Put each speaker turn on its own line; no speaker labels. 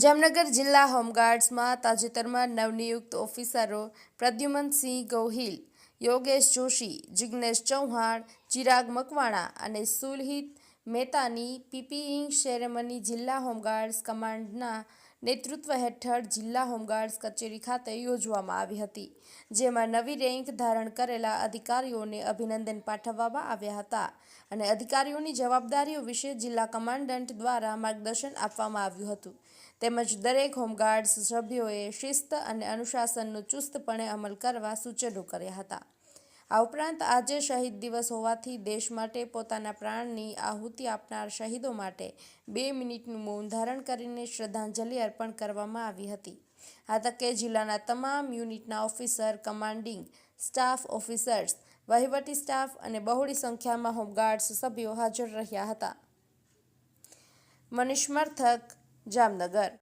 જામનગર જિલ્લા હોમગાર્ડ્સમાં તાજેતરમાં નવનિયુક્ત ઓફિસરો પ્રદ્યુમનસિંહ ગોહિલ, યોગેશ જોશી, જિગ્નેશ ચૌહાણ, ચિરાગ મકવાણા અને સુલહિત મહેતાની પીપીઇ સેરેમની જિલ્લા હોમગાર્ડ્સ કમાન્ડના નેતૃત્વ હેઠળ જિલ્લા હોમગાર્ડ્સ કચેરી ખાતે યોજવામાં આવી હતી, જેમાં નવી રેન્ક ધારણ કરેલા અધિકારીઓને અભિનંદન પાઠવવામાં આવ્યા હતા અને અધિકારીઓની જવાબદારીઓ વિશે જિલ્લા કમાન્ડન્ટ દ્વારા માર્ગદર્શન આપવામાં આવ્યું હતું. તેમજ દરેક હોમગાર્ડ્સ સભ્યોએ શિસ્ત અને અનુશાસનનો ચુસ્તપણે અમલ કરવા સૂચનો કર્યા હતા. આ ઉપરાંત આજે શહીદ દિવસ હોવાથી દેશ માટે પોતાના પ્રાણની આહુતિ આપનાર શહીદો માટે 2 મિનિટનું મૌન ધારણ કરીને શ્રદ્ધાંજલિ અર્પણ કરવામાં આવી હતી. આ તકે જિલ્લાના તમામ યુનિટના ઓફિસર, કમાન્ડિંગ સ્ટાફ ઓફિસર્સ, વહીવટી સ્ટાફ અને બહોળી સંખ્યામાં હોમગાર્ડ્સ સભ્યો હાજર રહ્યા હતા. મનીષ મરથક, જામનગર.